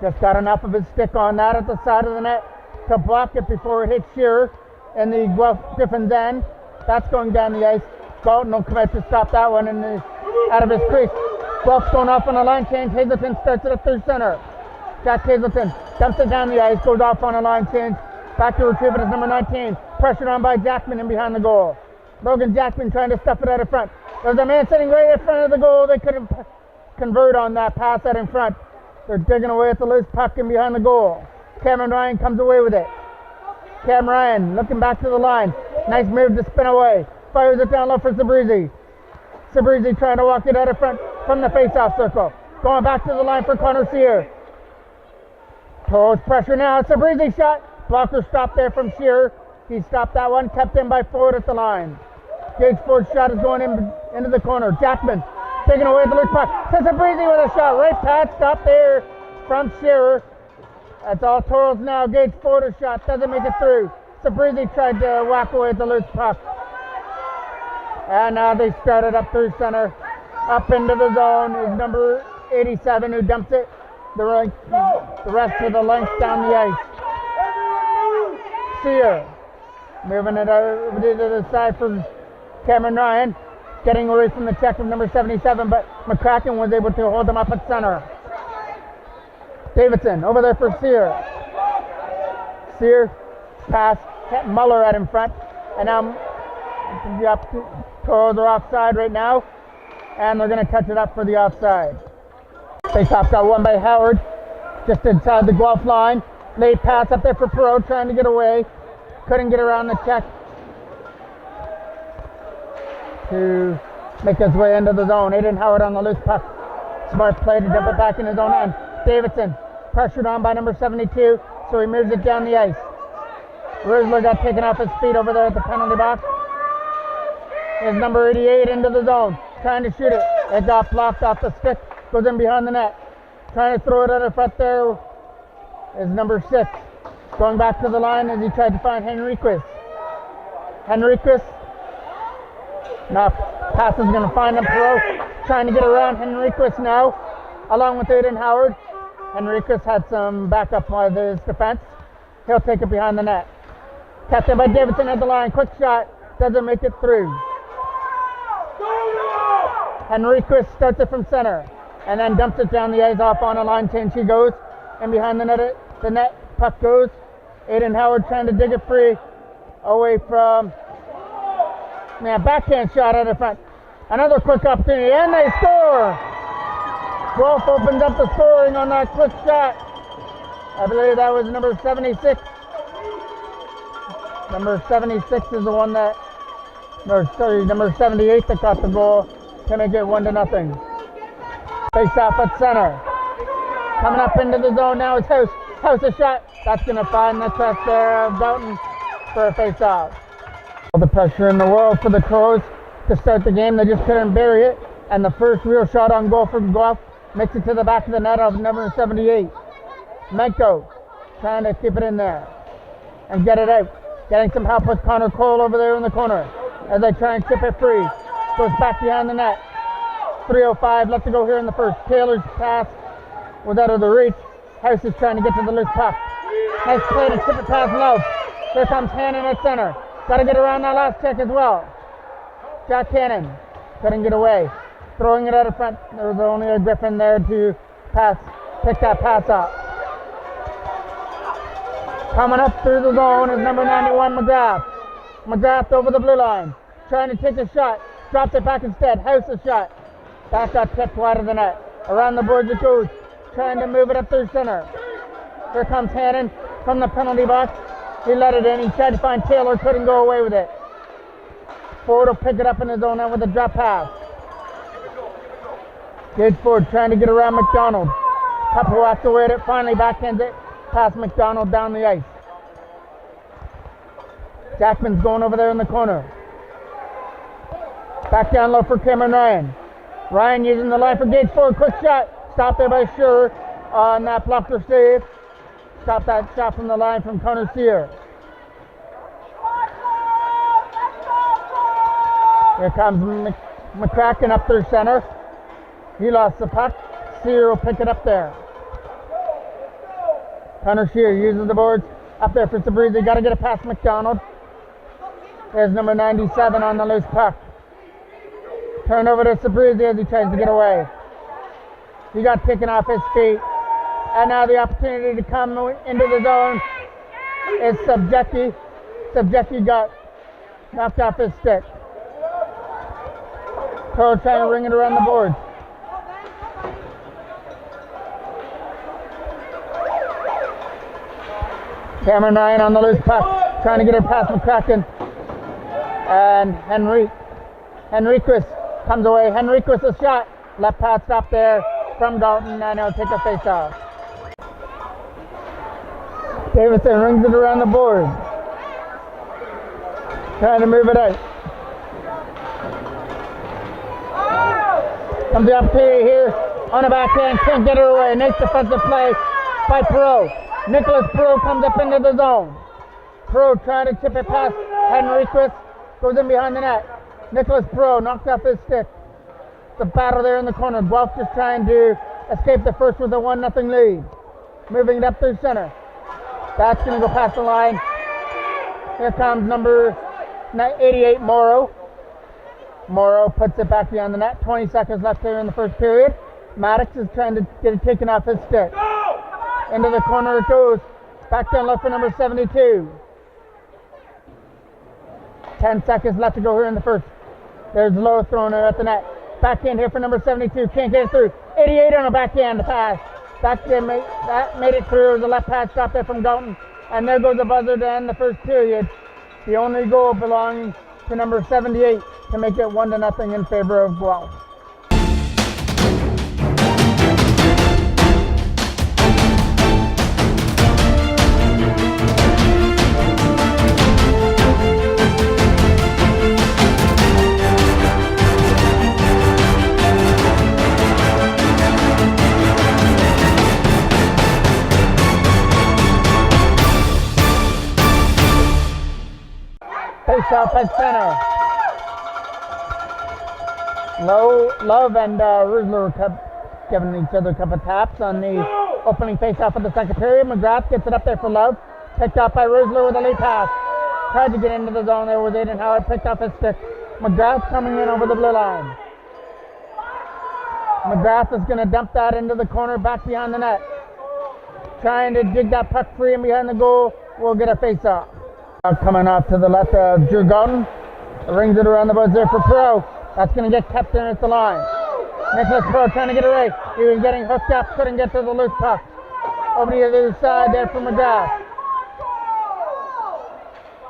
Just got enough of his stick on that at the side of the net to block it before it hits Shearer in the Guelph Griffin's end. That's going down the ice. Dalton will come out to stop that one out of his crease. Guelph's going off on a line change. Hazelton starts it up through center. Jack Hazelton dumps it down the ice, goes off on a line change. Back to retrieve it as number 19. Pressured on by Jackman in behind the goal. Logan Jackman trying to stuff it out in front. There's a man sitting right in front of the goal. They couldn't convert on that pass out in front. They're digging away at the loose puck in behind the goal. Cameron Ryan comes away with it. Cam Ryan looking back to the line. Nice move to spin away. Fires it down low for Sabrizi. Sabrizi trying to walk it out in front from the face-off circle. Going back to the line for Connor Sear. Toros pressure now. Sabrizi shot. Blocker stop there from Shearer. He stopped that one. Kept in by Ford at the line. Gage Ford's shot is going into the corner. Jackman taking away the loose puck. To Sabrizi with a shot. Right pad stop there from Shearer. That's all Toros now. Gage Ford a shot. Doesn't make it through. Sabrizi tried to whack away the loose puck. And now they started up through center. Up into the zone is number 87 who dumps it. The rest of the length down the ice. Sear moving it over to the side for Cameron Ryan. Getting away from the check of number 77, but McCracken was able to hold them up at center. Davidson over there for Sear. Sear pass, Muller out in front. And now Toros are offside right now. And they're going to touch it up for the offside. Face-off got won by Howard, just inside the Guelph line. Late pass up there for Perot, trying to get away. Couldn't get around the check to make his way into the zone. Aiden Howard on the loose puck. Smart play to dump it back in his own end. Davidson pressured on by number 72, so he moves it down the ice. Rizzler got taken off his feet over there at the penalty box. Is number 88 into the zone, trying to shoot it. It got blocked off the stick. Goes in behind the net. Trying to throw it out in front there is number 6. Going back to the line as he tried to find Henriquez. Henriquez. Now pass is going to find him. Perot trying to get around Henriquez now, along with Aiden Howard. Henriquez had some backup by his defense. He'll take it behind the net. Kept in by Davidson at the line. Quick shot. Doesn't make it through. Henriquez starts it from center. And then dumps it down the ice off on a line change. He goes in behind the net. Puck goes. Aiden Howard trying to dig it free away from backhand shot out of front. Another quick opportunity, and they score. Guelph opens up the scoring on that quick shot. I believe that was number 76. Number 76 is the one that, number 78 that got the goal to make it 1-0. Face off at center. Coming up into the zone now is House. House a shot. That's going to find the chest there of Dalton for a face off. All the pressure in the world for the Toros to start the game. They just couldn't bury it. And the first real shot on goal for Guelph makes it to the back of the net of number 78. Menko trying to keep it in there and get it out. Getting some help with Connor Cole over there in the corner as they try and chip it free. Goes back behind the net. 3:05 left to go here in the first. Taylor's pass was out of the reach. House is trying to get to the loose puck. Nice play to chip it past Love. Here comes Hannon at center. Got to get around that last check as well. Jack Hannon couldn't get away. Throwing it out of front. There was only a Griffin there to pick that pass up. Coming up through the zone is number 91, McGrath. McGrath over the blue line. Trying to take a shot. Dropped it back instead. House's shot. That got tipped wide of the net. Around the boards it goes. Trying to move it up through center. Here comes Hannon from the penalty box. He let it in. He tried to find Taylor. Couldn't go away with it. Ford will pick it up in his own end with a drop pass. Gage Ford trying to get around McDonald. Couple walks away at it. Finally backhands it past McDonald down the ice. Jackman's going over there in the corner. Back down low for Cameron Ryan. Ryan using the line for Gage Ford. Quick shot. Stopped there by Sure on that blocker save. Stop that shot from the line from Connor Sear. Here comes McCracken up through center. He lost the puck. Sear will pick it up there. Connor Sear uses the boards up there for Sabrizi. Got to get it past McDonald. There's number 97 on the loose puck. Turn over to Sabrizi as he tries to get away. He got taken off his feet. And now the opportunity to come into the zone is Subjecki. Subjecki got knocked off his stick. Toro trying to ring it around the board. Cameron Ryan on the loose puck, trying to get it past McCracken. And Henriquez comes away. Henriquez a shot. Left pad stop there from Dalton, and he'll take a face off. Davison rings it around the board. Trying to move it out. Comes the opportunity here on the backhand. Can't get her away. Nice defensive play by Perot. Nicholas Perot comes up into the zone. Perot trying to chip it past Henriquez. Goes in behind the net. Nicholas Perot knocked off his stick. The battle there in the corner. Guelph just trying to escape the first with a 1-0 lead. Moving it up through center. That's going to go past the line. Here comes number 88, Morrow. Morrow puts it back behind the net. 20 seconds left here in the first period. Maddox is trying to get it taken off his stick. Into the corner it goes. Back down left for number 72. 10 seconds left to go here in the first. There's Lowe throwing it at the net. Backhand here for number 72. Can't get it through. 88 on a backhand pass. That made it through. It was a left pad stop there from Dalton. And there goes the buzzer to end the first period. The only goal belonging to number 78 to make it 1-0 in favor of Guelph. Face-off at center. Love and Rusler kept giving each other a couple of taps on the opening face-off of the second period. McGrath gets it up there for Love. Picked up by Rusler with a lead pass. Tried to get into the zone there with Aiden Howard. Picked off his stick. McGrath coming in over the blue line. McGrath is going to dump that into the corner back behind the net. Trying to dig that puck free and behind the goal. We'll get a face-off. Coming off to the left of Drew Galton. Rings it around the boards there for Pro. That's going to get kept in at the line. Nicholas Pro trying to get away. He was getting hooked up. Couldn't get to the loose puck. Over to the other side there for McGrath.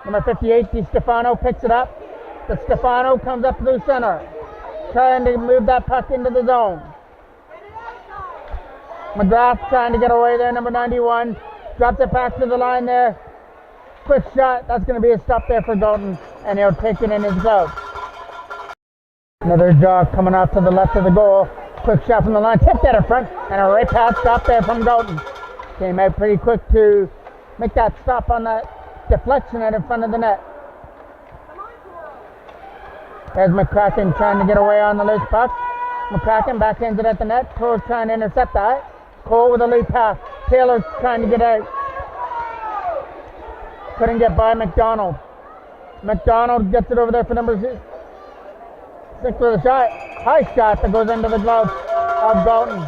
Number 58, Di Stefano picks it up. Di Stefano comes up through center. Trying to move that puck into the zone. McGrath trying to get away there, number 91. Drops it back to the line there. Quick shot. That's going to be a stop there for Dalton, and he'll take it in his glove. Another jog coming off to the left of the goal. Quick shot from the line. Tipped that in front, and a right pass stop there from Dalton. Came out pretty quick to make that stop on that deflection out in front of the net. There's McCracken trying to get away on the loose puck. McCracken backhands it at the net. Toros trying to intercept that. Cole with a lead pass. Taylor trying to get out. Couldn't get by McDonald. McDonald gets it over there for number 6 with a shot. High shot that goes into the glove of Dalton.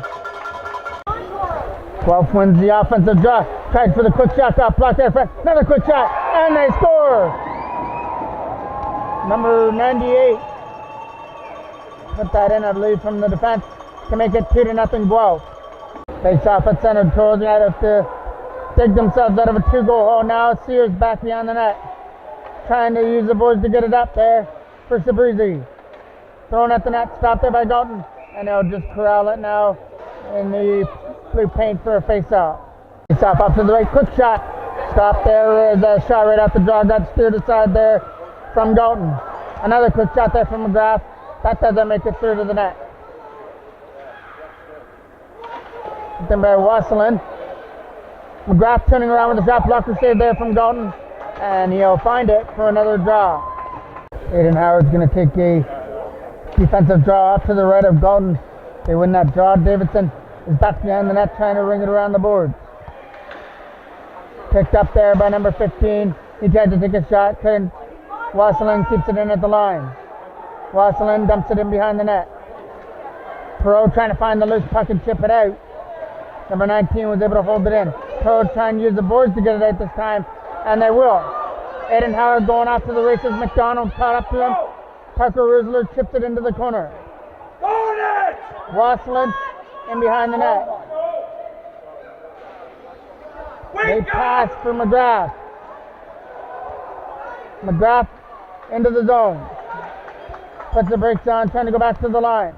Guelph wins the offensive draw. Tries for the quick shot. Got blocked there. Another quick shot. And they score. Number 98. Put that in, I believe, from the defense to make it 2-0 Guelph. Face off at center. Toros going to have to dig themselves out of a 2-goal hole now. Sears back behind the net. Trying to use the boards to get it up there for Sabrizi. Thrown at the net. Stopped there by Dalton. And they'll just corral it now in the blue paint for a face-off. Face-off up to the right. Quick shot. Stop there. The shot right off the draw. Got steered aside there from Dalton. Another quick shot there from McGrath. That doesn't make it through to the net. Then by Wasselin. McGrath turning around with a shot blocker save there from Dalton. And he'll find it for another draw. Aiden Howard's going to take a defensive draw up to the right of Dalton. They win that draw. Davidson is back behind the net trying to ring it around the board. Picked up there by number 15. He tried to take a shot. Couldn't. Wasselin keeps it in at the line. Wasselin dumps it in behind the net. Perot trying to find the loose puck and chip it out. Number 19 was able to hold it in. Perot trying to use the boards to get it out this time. And they will. Aiden Howard going off to the races. McDonald caught up to him. Parker Rusler chipped it into the corner. Wasselin in behind the net. They pass for McGrath. McGrath into the zone. Puts the brakes on, trying to go back to the line.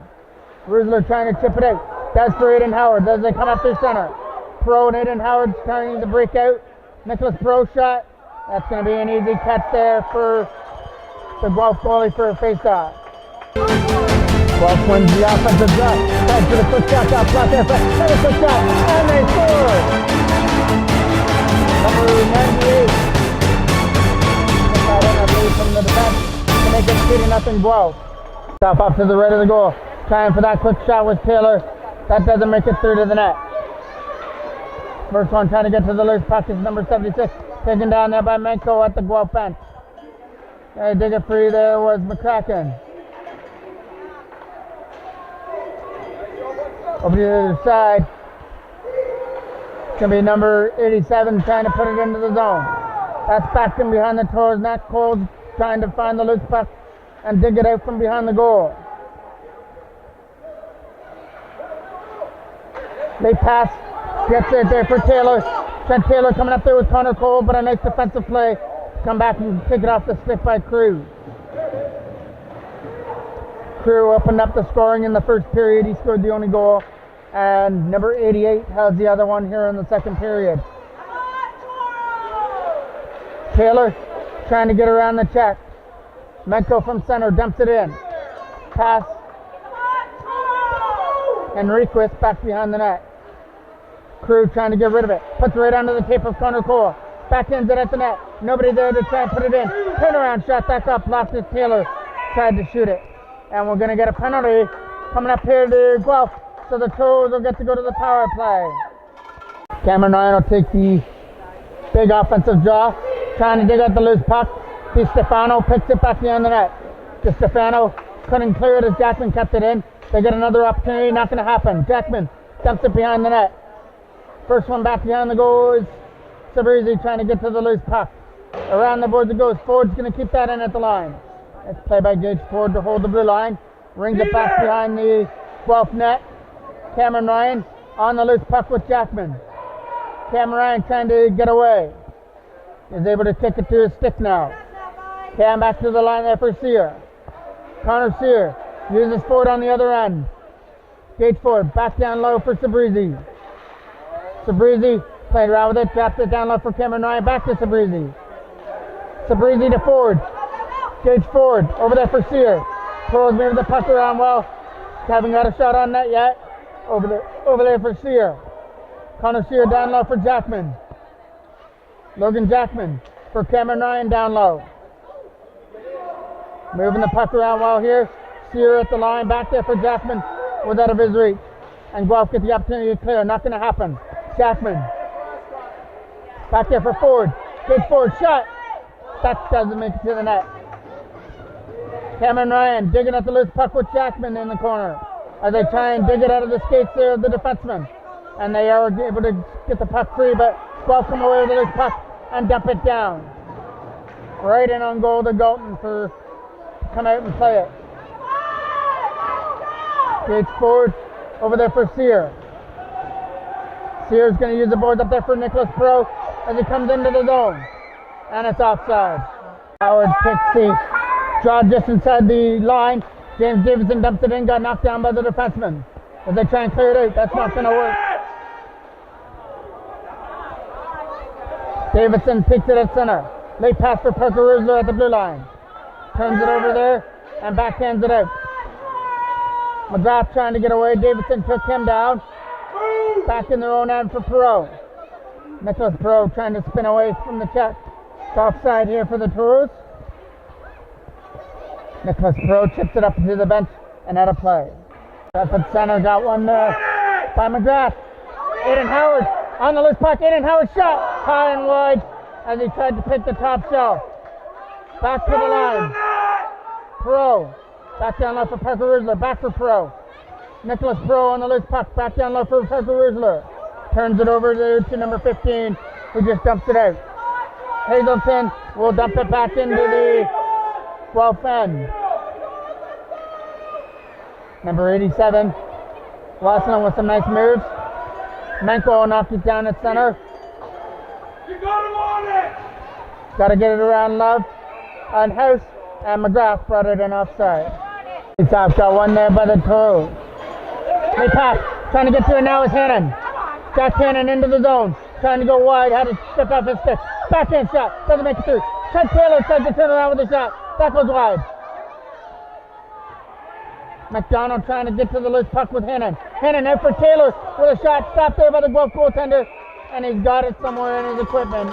Rusler trying to chip it out. Does for Aiden Howard as they come up through center. Pro and Aiden Howard trying to break out. Nicholas Pro shot. That's going to be an easy catch there for the Guelph goalie for a face-off. Guelph wins the offensive draw. Tries for the quick shot. Got blocked there. Another quick shot. And they score. Number 98. Put that in, I believe, from the defense to make it 2-0 Guelph. Stop off to the right of the goal. Trying for that quick shot was Taylor. That doesn't make it through to the net. First one trying to get to the loose puck is number 76. Taken down there by Menko at the Guelph bench. Dig it free there was McCracken. Over to the other side. It's going to be number 87 trying to put it into the zone. That's back in behind the Toros net. Cole's trying to find the loose puck and dig it out from behind the goal. They pass. Gets it there for Taylor. Trent Taylor coming up there with Connor Cole, but a nice defensive play. Come back and take it off the stick by Crew. Crew opened up the scoring in the first period. He scored the only goal. And number 88 has the other one here in the second period. Taylor trying to get around the check. Menko from center dumps it in. Pass. Enriquez back behind the net. Crew trying to get rid of it. Puts it right onto the tape of Connor Cole. Backhands it at the net. Nobody there to try and put it in. Turnaround shot back up. Blocked it. Taylor tried to shoot it. And we're going to get a penalty coming up here to Guelph. So the Toros will get to go to the power play. Cameron Ryan will take the big offensive draw. Trying to dig out the loose puck. Di Stefano picks it back behind the net. Di Stefano couldn't clear it as Jackman kept it in. They get another opportunity. Not going to happen. Jackman dumps it behind the net. First one back behind the goal is Sabrizi trying to get to the loose puck. Around the boards it goes. Ford's going to keep that in at the line. It's play by Gage Ford to hold the blue line. Rings it back behind the Guelph net. Cameron Ryan on the loose puck with Jackman. Cameron Ryan trying to get away. Is able to kick it to his stick now. Cam back to the line there for Sear. Connor Sear uses Ford on the other end. Gage Ford back down low for Sabrizi. Sabrizi played around with it, dropped it down low for Cameron Ryan, back to Sabrizi. Sabrizi to Ford. Gage Ford over there for Sear. Toros moving the puck around well. Haven't got a shot on net yet. Over there for Sear. Connor Sear down low for Jackman. Logan Jackman for Cameron Ryan down low. Moving the puck around well here. Sear at the line, back there for Jackman, was out of his reach. And Guelph get the opportunity to clear, not going to happen. Jackman, back there for Ford. Big Ford shot. That doesn't make it to the net. Cameron Ryan digging at the loose puck with Jackman in the corner as they try and dig it out of the skates there of the defenseman. And they are able to get the puck free, but Guelph come away with the loose puck and dump it down. Right in on goal to Galton for come out and play it. Skates forward over there for Sear. Sear's going to use the boards up there for Nicholas Pro as he comes into the zone. And it's offside. Howard picks the draw just inside the line. James Davidson dumped it in, got knocked down by the defenseman. As they try and clear it out, that's not going to work. Davidson picks it at center. Late pass for Parker Rusler at the blue line. Turns it over there and backhands it out. McGrath trying to get away. Davidson took him down. Back in their own end for Perot. Nicholas Perot trying to spin away from the check. It's offside here for the Toros. Nicholas Perot chips it up to the bench and out of play. Up at center, got one there by McGrath. Aiden Howard on the loose puck. Aiden Howard shot high and wide as he tried to pick the top shelf. Back to the line. Perot. Back down low for Parker Rusler. Back for Perot. Nicholas Perot on the loose puck. Back down low for Parker Rusler. Turns it over to number 15, who just dumps it out. Hazelton will dump it back into the Guelph end. Number 87, Wasserman with some nice moves. Menko knocked it down at center. You got him on it! Got to get it around Love on House, and McGrath brought it in offside. He's got one there by the Toros. They pass, trying to get to it now is Hannon. Jack Hannon into the zone, trying to go wide, had to step off his stick. Backhand shot, doesn't make it through. Trent Taylor tries to turn around with a shot. That goes wide. McDonald trying to get to the loose puck with Hannon. Hannon out for Taylor with a shot stopped there by the Guelph goaltender, and he's got it somewhere in his equipment.